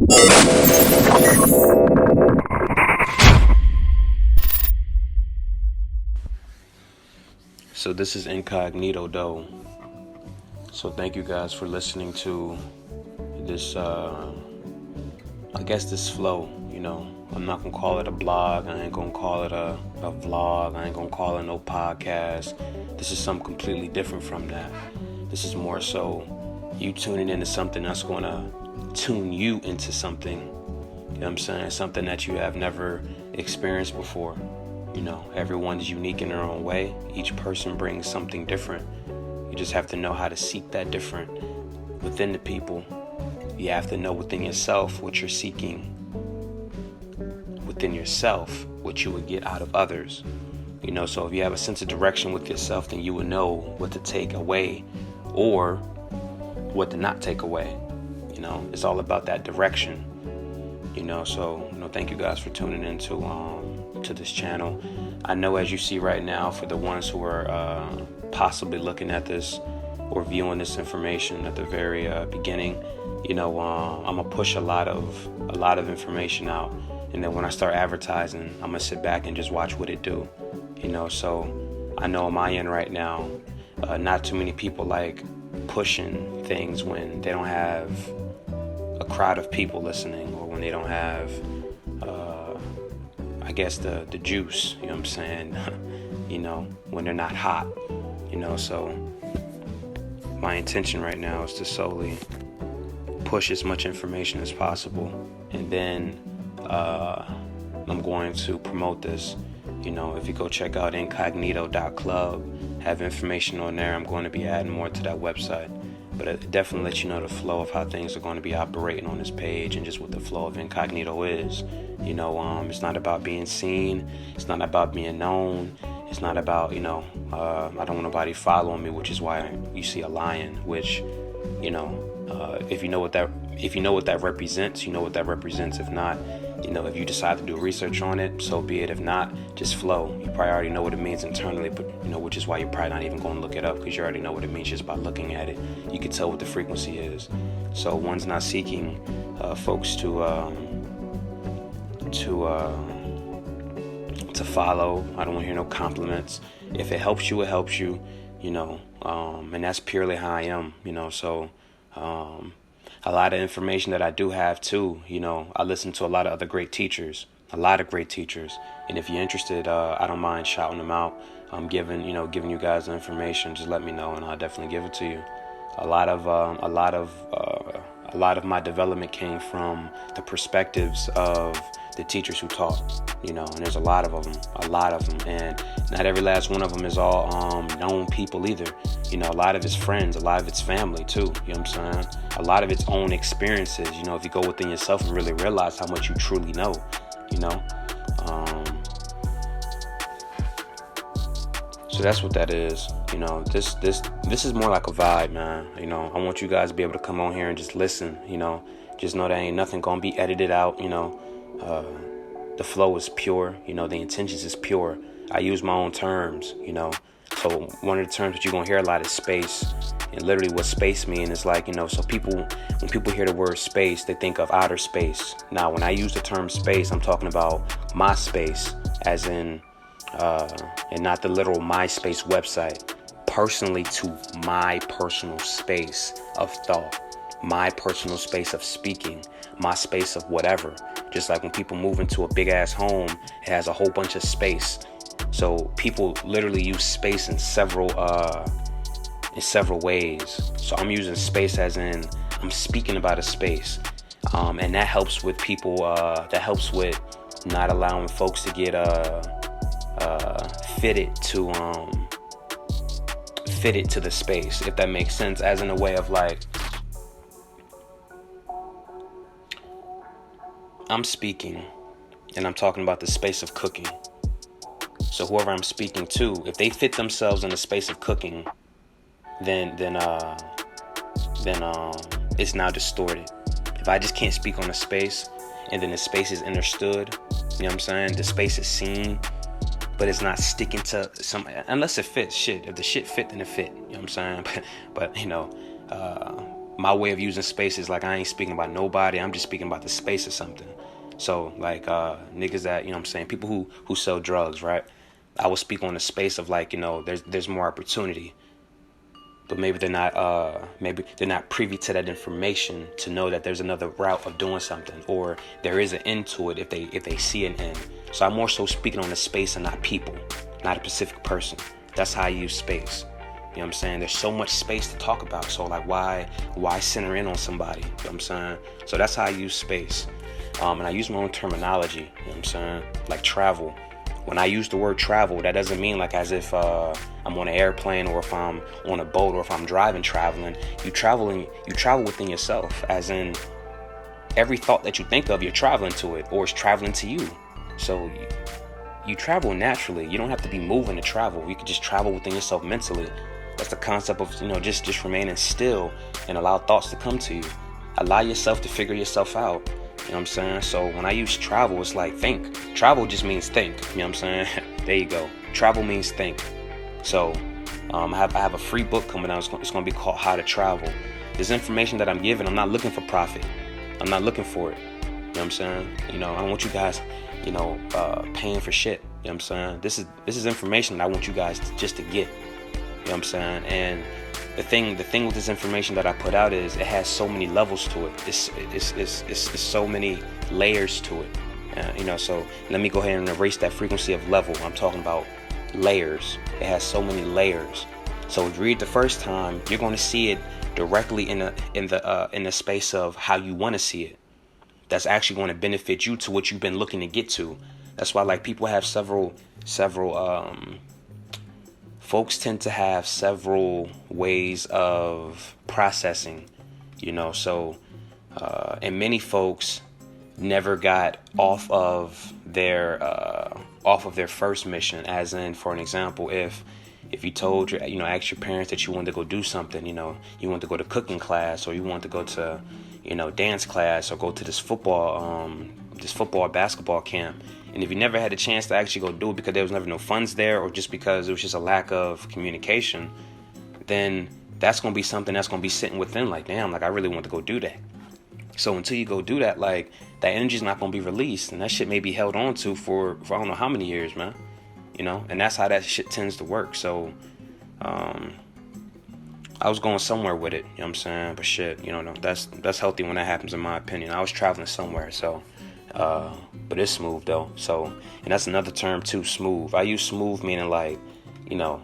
So this is Incognito Doe. So thank you guys for listening to this, I guess this flow, I'm not going to call it a blog. I ain't going to call it a vlog. I ain't going to call it no podcast. This is something completely different from that. This is more so you tuning into something that's going to tune you into something. You know what I'm saying? Something that you have never experienced before. Everyone's unique in their own way. Each person brings something different. You just have to know how to seek that different within the people. You have to know within yourself what you're seeking. Within yourself, what you would get out of others. So if you have a sense of direction with yourself, then you would know what to take away or what to not take away. It's all about that direction. So thank you guys for tuning into to this channel. I know, as you see right now, for the ones who are possibly looking at this or viewing this information at the very beginning, I'm gonna push a lot of information out, and then when I start advertising, I'm gonna sit back and just watch what it do. So I know on my end right now, not too many people like pushing things when they don't have a crowd of people listening, or when they don't have I guess the juice, you know what I'm saying? When they're not hot, so my intention right now is to solely push as much information as possible, and then I'm going to promote this. If you go check out incognito.club, have information on there. I'm going to be adding more to that website, but it definitely lets you know the flow of how things are going to be operating on this page, and just what the flow of Incognito is. It's not about being seen. It's not about being known. It's not about, I don't want nobody following me, which is why you see a lion, which, if you know what that represents, you know what that represents. If not, if you decide to do research on it, so be it. If not, just flow. You probably already know what it means internally, but which is why you're probably not even going to look it up, because you already know what it means just by looking at it. You can tell what the frequency is. So one's not seeking folks to follow. I don't want to hear no compliments. If it helps you, it helps you. And that's purely how I am. So a lot of information that I do have too. I listen to a lot of other great teachers. And if you're interested, I don't mind shouting them out. I'm giving you guys the information. Just let me know, and I'll definitely give it to you. A lot of my development came from the perspectives of the teachers who taught, and there's a lot of them, and not every last one of them is all known people either. A lot of it's friends, a lot of it's family too, you know what I'm saying? A lot of its own experiences, if you go within yourself and really realize how much you truly know, So that's what that is. This is more like a vibe, man. I want you guys to be able to come on here and just listen. Just know there ain't nothing gonna be edited out. The flow is pure. The intentions is pure. I use my own terms. So one of the terms that you're gonna hear a lot is space. And literally, what space means is like, so when people hear the word space, they think of outer space. Now, when I use the term space, I'm talking about my space, as in. And not the literal MySpace website, personally to my personal space of thought, my personal space of speaking, my space of whatever. Just like when people move into a big ass home, it has a whole bunch of space. So people literally use space in several ways. So I'm using space as in I'm speaking about a space, and that helps with people. That helps with not allowing folks to get fitted to the space, if that makes sense, as in a way of like, I'm speaking and I'm talking about the space of cooking. So whoever I'm speaking to, if they fit themselves in the space of cooking, then it's now distorted. If I just can't speak on a space, and then the space is understood, you know what I'm saying? The space is seen, but it's not sticking to some, unless it fits. Shit, if the shit fit, then it fit. You know what I'm saying? But my way of using space is like I ain't speaking about nobody. I'm just speaking about the space of something. So like niggas that, you know what I'm saying, people who sell drugs, right? I will speak on the space of like, you know, there's more opportunity. But maybe they're not privy to that information to know that there's another route of doing something, or there is an end to it if they see an end. So I'm more so speaking on the space and not people, not a specific person. That's how I use space. You know what I'm saying? There's so much space to talk about. So like why center in on somebody? You know what I'm saying? So that's how I use space. And I use my own terminology, you know what I'm saying? Like travel. When I use the word travel, that doesn't mean like as if I'm on an airplane, or if I'm on a boat, or if I'm traveling. You travel within yourself, as in every thought that you think of, you're traveling to it, or it's traveling to you. So you travel naturally. You don't have to be moving to travel. You can just travel within yourself mentally. That's the concept of, you know, just remaining still and allow thoughts to come to you. Allow yourself to figure yourself out. You know what I'm saying? So when I use travel, it's like think. Travel just means think. You know what I'm saying? There you go. Travel means think. So I have a free book coming out. It's going to be called How to Travel. This information that I'm giving, I'm not looking for profit. I'm not looking for it. You know what I'm saying? You know, I don't want you guys, you know, paying for shit. You know what I'm saying? This is information that I want you guys just to get. You know what I'm saying? And the thing with this information that I put out is it has so many levels to it. It's so many layers to it. You know, so let me go ahead and erase that frequency of level. I'm talking about layers. It has so many layers. So if you read the first time, you're going to see it directly in the space of how you want to see it. That's actually going to benefit you to what you've been looking to get to. That's why like people have several folks tend to have several ways of processing, you know, so and many folks never got off of their first mission. As in, for an example, if you told your, you know, asked your parents that you wanted to go do something, you know, you wanted to go to cooking class, or you wanted to go to, you know, dance class, or go to this football basketball camp. And if you never had a chance to actually go do it because there was never no funds there, or just because it was just a lack of communication, then that's going to be something that's going to be sitting within like, damn, like I really want to go do that. So until you go do that, like that energy's not going to be released, and that shit may be held on to for I don't know how many years, man. You know, and that's how that shit tends to work. So I was going somewhere with it, you know what I'm saying? But shit, you know, that's healthy when that happens, in my opinion. I was traveling somewhere, so but it's smooth though. So, and that's another term too, smooth. I use smooth meaning like, you know,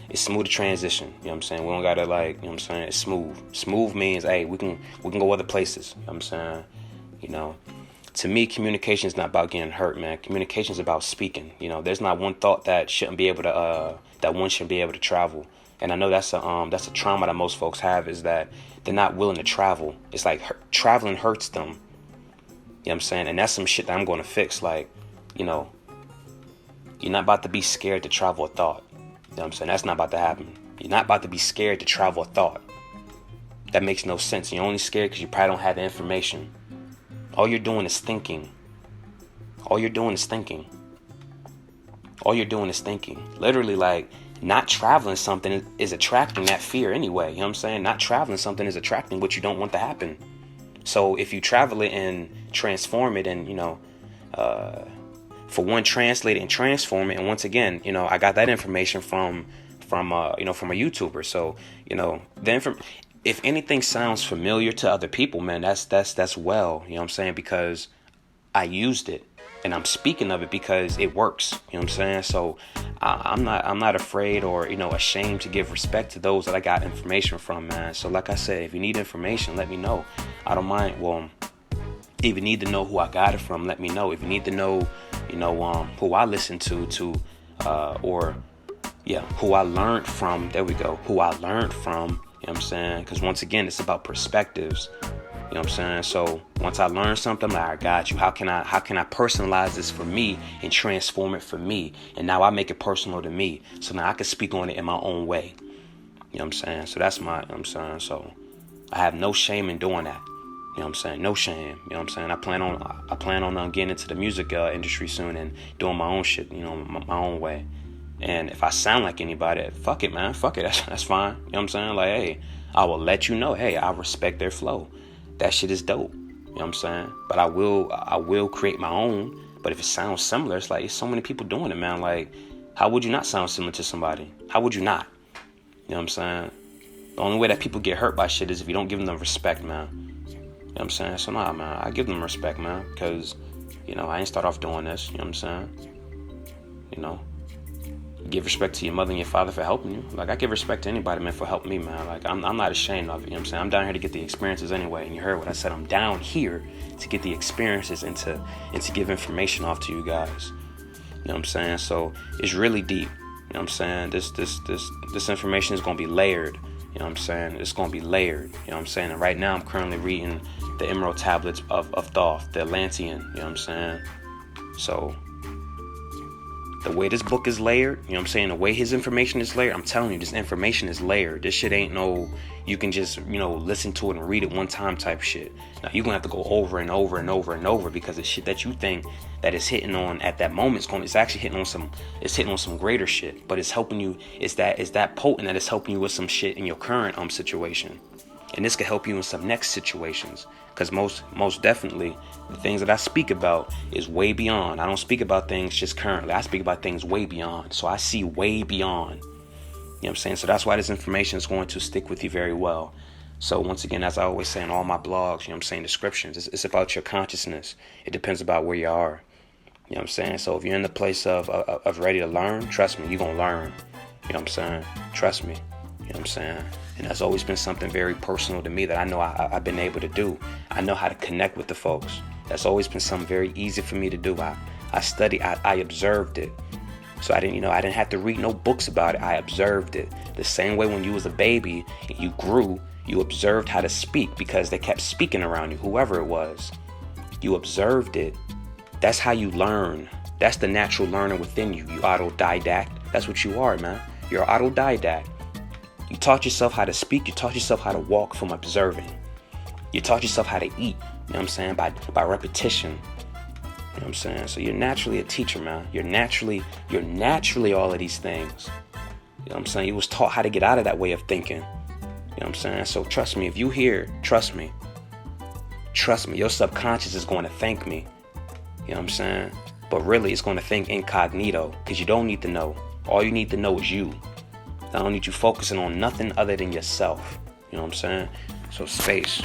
it's smooth to transition. You know what I'm saying? We don't gotta like, you know what I'm saying? It's smooth. Smooth means, hey, we can go other places. You know what I'm saying? You know, to me, communication is not about getting hurt, man. Communication is about speaking. You know, there's not one thought that shouldn't be able to, that one shouldn't be able to travel. And I know that's a trauma that most folks have, is that they're not willing to travel. It's like traveling hurts them. You know what I'm saying? And that's some shit that I'm going to fix. Like, you know, you're not about to be scared to travel a thought. You know what I'm saying? That's not about to happen. You're not about to be scared to travel a thought. That makes no sense. You're only scared because you probably don't have the information. All you're doing is thinking. All you're doing is thinking. All you're doing is thinking. Literally, like, not traveling something is attracting that fear anyway. You know what I'm saying? Not traveling something is attracting what you don't want to happen. So if you travel it and transform it and, you know, for one, translate it and transform it. And once again, you know, I got that information from a YouTuber. So, you know, if anything sounds familiar to other people, man, that's well, you know what I'm saying? Because I used it and I'm speaking of it because it works. You know what I'm saying? So I'm not afraid or, you know, ashamed to give respect to those that I got information from, man. So like I said, if you need information, let me know. I don't mind. Well, if you need to know who I got it from, let me know. If you need to know, you know, who I listen to, who I learned from. There we go. Who I learned from. You know what I'm saying? Because once again, it's about perspectives. You know what I'm saying? So once I learn something, I'm like, I got you. How can I personalize this for me and transform it for me? And now I make it personal to me. So now I can speak on it in my own way. You know what I'm saying? So that's my, you know what I'm saying? So I have no shame in doing that. You know what I'm saying? No shame. You know what I'm saying? I plan on getting into the music industry soon and doing my own shit, you know, my own way. And if I sound like anybody, fuck it, man. Fuck it. That's fine. You know what I'm saying? Like, hey, I will let you know, hey, I respect their flow. That shit is dope. You know what I'm saying? But I will create my own. But if it sounds similar, it's like, there's so many people doing it, man. Like, how would you not sound similar to somebody? How would you not? You know what I'm saying? The only way that people get hurt by shit is if you don't give them respect, man. You know what I'm saying? So nah, man, I give them respect, man. Because, you know, I ain't start off doing this. You know what I'm saying? You know, give respect to your mother and your father for helping you. Like, I give respect to anybody, man, for helping me, man. Like, I'm not ashamed of it. You know what I'm saying? I'm down here to get the experiences anyway. And you heard what I said. I'm down here to get the experiences and to give information off to you guys. You know what I'm saying? So it's really deep. You know what I'm saying? This information is going to be layered. You know what I'm saying? It's going to be layered. You know what I'm saying? And right now I'm currently reading the Emerald Tablets of Thoth, the Atlantean. You know what I'm saying? So the way this book is layered, you know what I'm saying? The way his information is layered, I'm telling you, this information is layered. This shit ain't no, you can just, you know, listen to it and read it one time type shit. Now, you're going to have to go over and over and over and over because the shit that you think that is hitting on at that moment, it's actually hitting on some greater shit. But it's helping you, it's that potent that it's helping you with some shit in your current situation. And this could help you in some next situations. Because most definitely, the things that I speak about is way beyond. I don't speak about things just currently. I speak about things way beyond. So I see way beyond. You know what I'm saying? So that's why this information is going to stick with you very well. So once again, as I always say in all my blogs, you know what I'm saying, descriptions, it's about your consciousness. It depends about where you are. You know what I'm saying? So if you're in the place of ready to learn, trust me, you're going to learn. You know what I'm saying? Trust me. You know what I'm saying? And that's always been something very personal to me that I know I've been able to do. I know how to connect with the folks. That's always been something very easy for me to do. I studied, I observed it. So I didn't have to read no books about it. I observed it. The same way when you was a baby and you grew, you observed how to speak because they kept speaking around you, whoever it was. You observed it. That's how you learn. That's the natural learner within you. You autodidact. That's what you are, man. You're autodidact. You taught yourself how to speak. You taught yourself how to walk from observing. You taught yourself how to eat. You know what I'm saying? By repetition. You know what I'm saying? So you're naturally a teacher, man. You're naturally all of these things. You know what I'm saying? You was taught how to get out of that way of thinking. You know what I'm saying? So trust me, if you hear, trust me, your subconscious is going to thank me. You know what I'm saying? But really, it's going to think incognito because you don't need to know. All you need to know is you. I don't need you focusing on nothing other than yourself. You know what I'm saying? So space.